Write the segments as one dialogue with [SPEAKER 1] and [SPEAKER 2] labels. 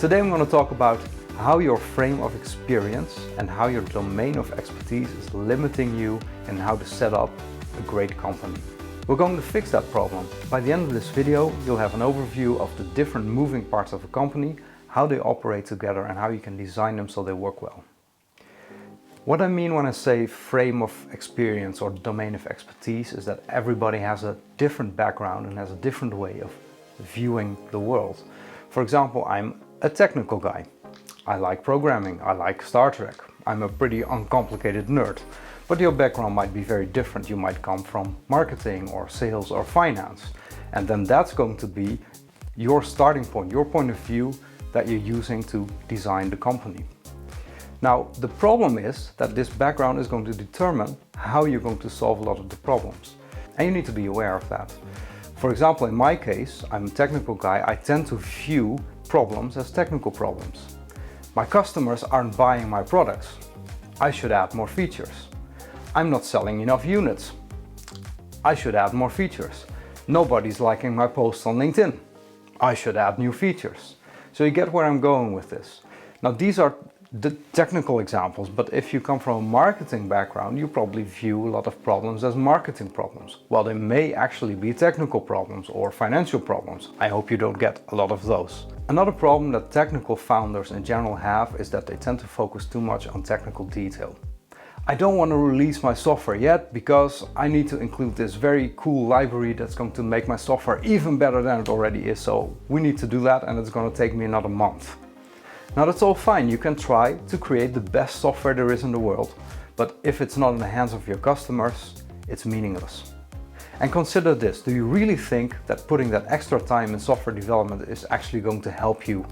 [SPEAKER 1] Today I'm going to talk about how your frame of experience and how your domain of expertise is limiting you in how to set up a great company. We're going to fix that problem. By the end of this video, you'll have an overview of the different moving parts of a company, how they operate together and how you can design them so they work well. What I mean when I say frame of experience or domain of expertise is that everybody has a different background and has a different way of viewing the world. For example, I'm a technical guy. I like programming, I like Star Trek. I'm a pretty uncomplicated nerd. But your background might be very different. You might come from marketing or sales or finance. And then that's going to be your starting point, your point of view that you're using to design the company. Now, the problem is that this background is going to determine how you're going to solve a lot of the problems. And you need to be aware of that. For example, in my case, I'm a technical guy. I tend to view problems as technical problems. My customers aren't buying my products. I should add more features. I'm not selling enough units. I should add more features. Nobody's liking my posts on LinkedIn. I should add new features. So you get where I'm going with this. Now these are the technical examples, but if you come from a marketing background, you probably view a lot of problems as marketing problems. Well, they may actually be technical problems or financial problems. I hope you don't get a lot of those. Another problem that technical founders in general have is that they tend to focus too much on technical detail. I don't want to release my software yet because I need to include this very cool library that's going to make my software even better than it already is. So we need to do that and it's going to take me another month. Now that's all fine, you can try to create the best software there is in the world, but if it's not in the hands of your customers, it's meaningless. And consider this, do you really think that putting that extra time in software development is actually going to help you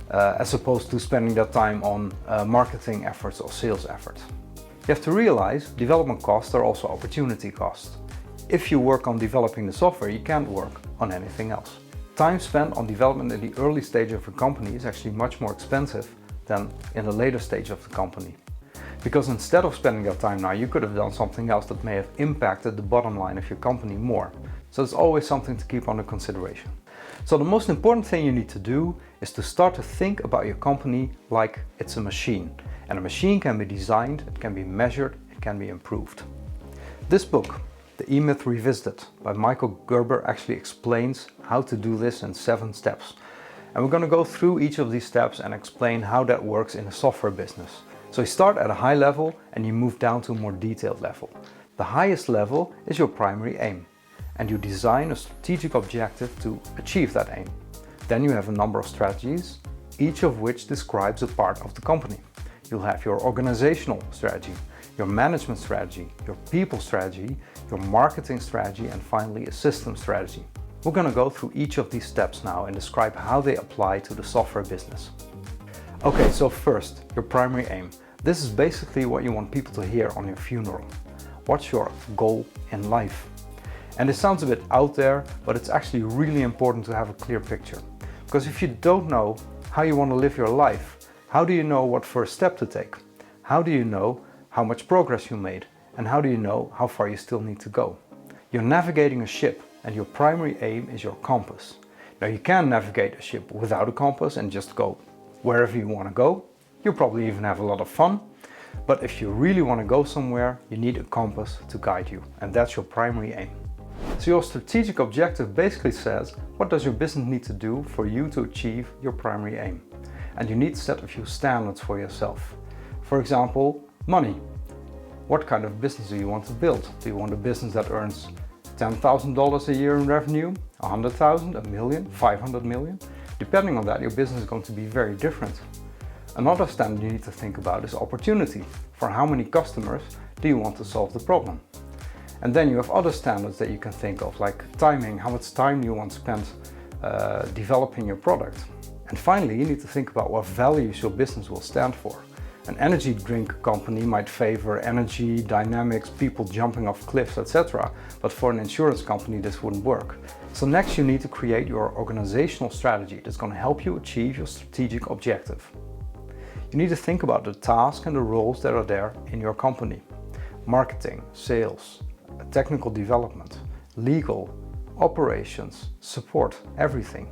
[SPEAKER 1] as opposed to spending that time on marketing efforts or sales efforts? You have to realize development costs are also opportunity costs. If you work on developing the software, you can't work on anything else. Time spent on development in the early stage of a company is actually much more expensive than in the later stage of the company. Because instead of spending that time now, you could have done something else that may have impacted the bottom line of your company more. So it's always something to keep under consideration. So the most important thing you need to do is to start to think about your company like it's a machine. And a machine can be designed, it can be measured, it can be improved. This book, The E-Myth Revisited by Michael Gerber, actually explains how to do this in 7 steps. And we're going to go through each of these steps and explain how that works in a software business. So you start at a high level and you move down to a more detailed level. The highest level is your primary aim. And you design a strategic objective to achieve that aim. Then you have a number of strategies, each of which describes a part of the company. You'll have your organizational strategy, your management strategy, your people strategy, your marketing strategy, and finally a system strategy. We're going to go through each of these steps now and describe how they apply to the software business. Okay, so first, your primary aim. This is basically what you want people to hear on your funeral. What's your goal in life? And it sounds a bit out there, but it's actually really important to have a clear picture. Because if you don't know how you want to live your life, how do you know what first step to take? How do you know how much progress you made? And how do you know how far you still need to go? You're navigating a ship and your primary aim is your compass. Now you can navigate a ship without a compass and just go wherever you want to go. You'll probably even have a lot of fun. But if you really want to go somewhere, you need a compass to guide you. And that's your primary aim. So your strategic objective basically says, what does your business need to do for you to achieve your primary aim? And you need to set a few standards for yourself. For example, money. What kind of business do you want to build? Do you want a business that earns $10,000 a year in revenue, 100,000, a million, 500 million? Depending on that, your business is going to be very different. Another standard you need to think about is opportunity. For how many customers do you want to solve the problem? And then you have other standards that you can think of, like timing, how much time you want to spend developing your product. And finally, you need to think about what values your business will stand for. An energy drink company might favor energy, dynamics, people jumping off cliffs, etc. But for an insurance company, this wouldn't work. So next you need to create your organizational strategy that's going to help you achieve your strategic objective. You need to think about the tasks and the roles that are there in your company. Marketing, sales, technical development, legal, operations, support, everything.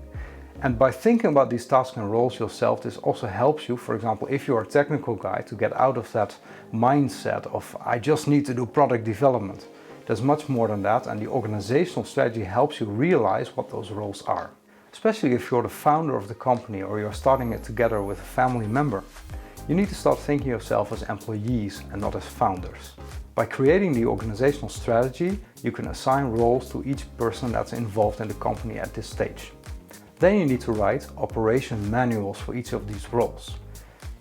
[SPEAKER 1] And by thinking about these tasks and roles yourself, this also helps you, for example, if you're a technical guy, to get out of that mindset of I just need to do product development. There's much more than that, and the organizational strategy helps you realize what those roles are. Especially if you're the founder of the company or you're starting it together with a family member. You need to start thinking of yourself as employees and not as founders. By creating the organizational strategy, you can assign roles to each person that's involved in the company at this stage. Then you need to write operation manuals for each of these roles.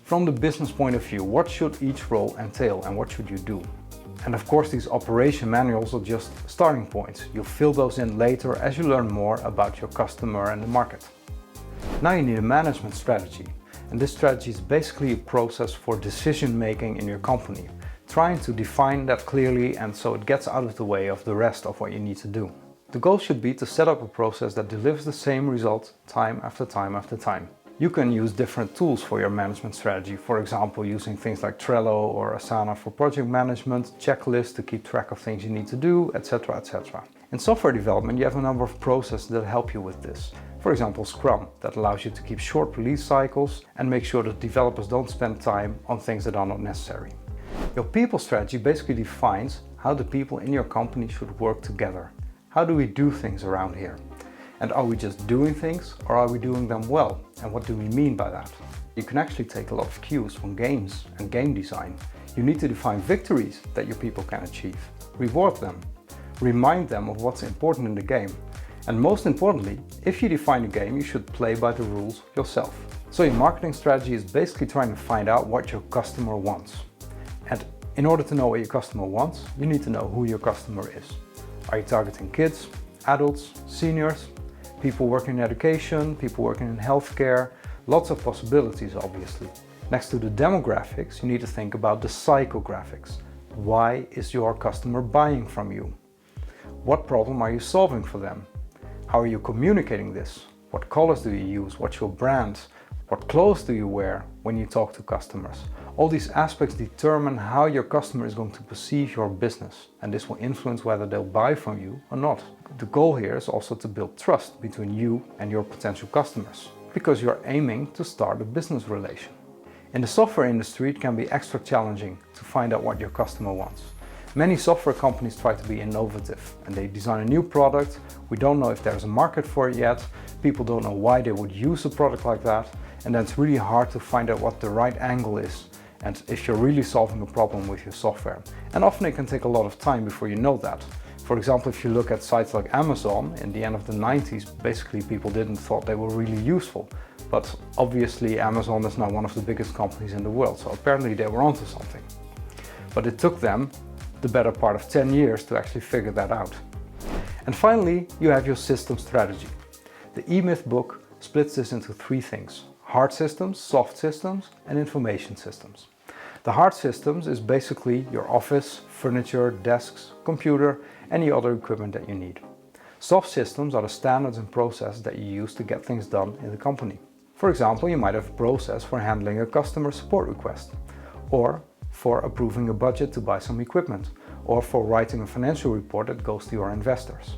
[SPEAKER 1] From the business point of view, what should each role entail and what should you do? And of course, these operation manuals are just starting points. You'll fill those in later as you learn more about your customer and the market. Now you need a management strategy. And this strategy is basically a process for decision making in your company. Trying to define that clearly and so it gets out of the way of the rest of what you need to do. The goal should be to set up a process that delivers the same result time after time after time. You can use different tools for your management strategy, for example using things like Trello or Asana for project management, checklists to keep track of things you need to do, etc. etc. In software development you have a number of processes that help you with this. For example Scrum, that allows you to keep short release cycles and make sure that developers don't spend time on things that are not necessary. Your people strategy basically defines how the people in your company should work together. How do we do things around here? And are we just doing things or are we doing them well? And what do we mean by that? You can actually take a lot of cues from games and game design. You need to define victories that your people can achieve. Reward them. Remind them of what's important in the game. And most importantly, if you define a game, you should play by the rules yourself. So your marketing strategy is basically trying to find out what your customer wants. And in order to know what your customer wants, you need to know who your customer is. Are you targeting kids, adults, seniors, people working in education, people working in healthcare? Lots of possibilities, obviously. Next to the demographics, you need to think about the psychographics. Why is your customer buying from you? What problem are you solving for them? How are you communicating this? What colors do you use? What's your brand? What clothes do you wear when you talk to customers? All these aspects determine how your customer is going to perceive your business, and this will influence whether they'll buy from you or not. The goal here is also to build trust between you and your potential customers, because you're aiming to start a business relation. In the software industry, it can be extra challenging to find out what your customer wants. Many software companies try to be innovative and they design a new product. We don't know if there's a market for it yet. People don't know why they would use a product like that. And then it's really hard to find out what the right angle is and if you're really solving a problem with your software. And often it can take a lot of time before you know that. For example, if you look at sites like Amazon, in the end of the 90s, basically people didn't thought they were really useful. But obviously Amazon is now one of the biggest companies in the world, so apparently they were onto something. But it took them the better part of 10 years to actually figure that out. And finally, you have your system strategy. The E-Myth book splits this into three things: hard systems, soft systems, and information systems. The hard systems is basically your office, furniture, desks, computer, any other equipment that you need. Soft systems are the standards and processes that you use to get things done in the company. For example, you might have a process for handling a customer support request, or for approving a budget to buy some equipment, or for writing a financial report that goes to your investors.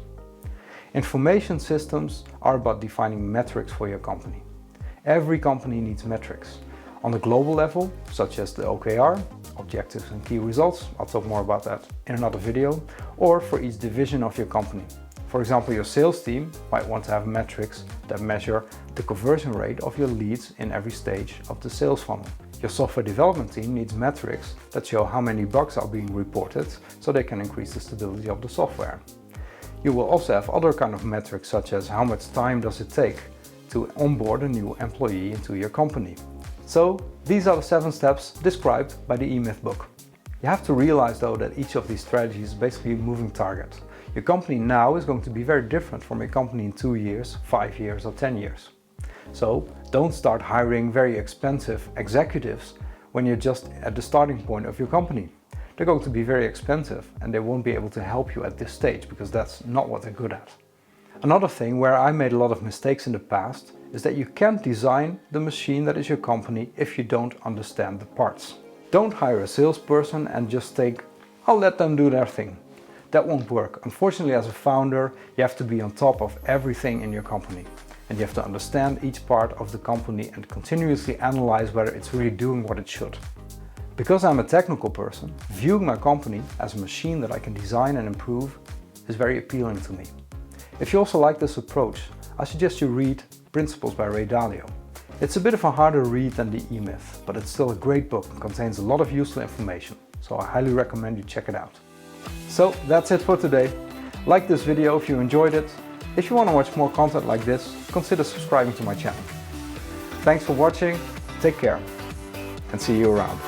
[SPEAKER 1] Information systems are about defining metrics for your company. Every company needs metrics. On the global level, such as the OKR, Objectives and Key Results, I'll talk more about that in another video, or for each division of your company. For example, your sales team might want to have metrics that measure the conversion rate of your leads in every stage of the sales funnel. Your software development team needs metrics that show how many bugs are being reported so they can increase the stability of the software. You will also have other kind of metrics, such as how much time does it take to onboard a new employee into your company. So these are the 7 steps described by the E-Myth book. You have to realize though that each of these strategies is basically a moving target. Your company now is going to be very different from a company in 2 years, 5 years or 10 years. So don't start hiring very expensive executives when you're just at the starting point of your company. They're going to be very expensive and they won't be able to help you at this stage because that's not what they're good at. Another thing where I made a lot of mistakes in the past is that you can't design the machine that is your company if you don't understand the parts. Don't hire a salesperson and just think, I'll let them do their thing. That won't work. Unfortunately, as a founder, you have to be on top of everything in your company. and you have to understand each part of the company and continuously analyze whether it's really doing what it should. Because I'm a technical person, viewing my company as a machine that I can design and improve is very appealing to me. If you also like this approach, I suggest you read Principles by Ray Dalio. It's a bit of a harder read than the E-Myth, but it's still a great book and contains a lot of useful information, so I highly recommend you check it out. So that's it for today. Like this video if you enjoyed it. If you want to watch more content like this, consider subscribing to my channel. Thanks for watching, take care, and see you around.